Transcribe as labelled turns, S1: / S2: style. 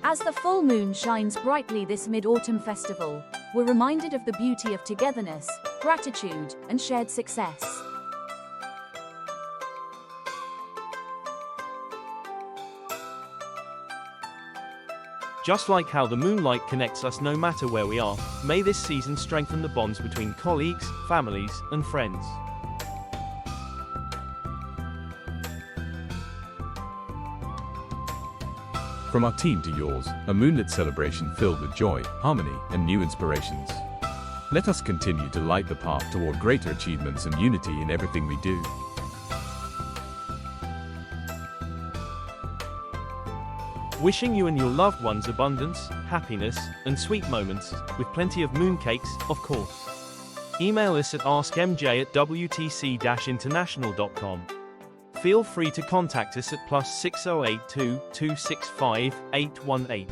S1: As the full moon shines brightly this mid-autumn festival, we're reminded of the beauty of togetherness, gratitude, and shared success.
S2: Just like how the moonlight connects us no matter where we are, may this season strengthen the bonds between colleagues, families, and friends.
S3: From our team to yours, a moonlit celebration filled with joy, harmony, and new inspirations. Let us continue to light the path toward greater achievements and unity in everything we do.
S2: Wishing you and your loved ones abundance, happiness, and sweet moments, with plenty of mooncakes, of course. Email us at askmj@wtc-international.com. Feel free to contact us at +6082 265 818.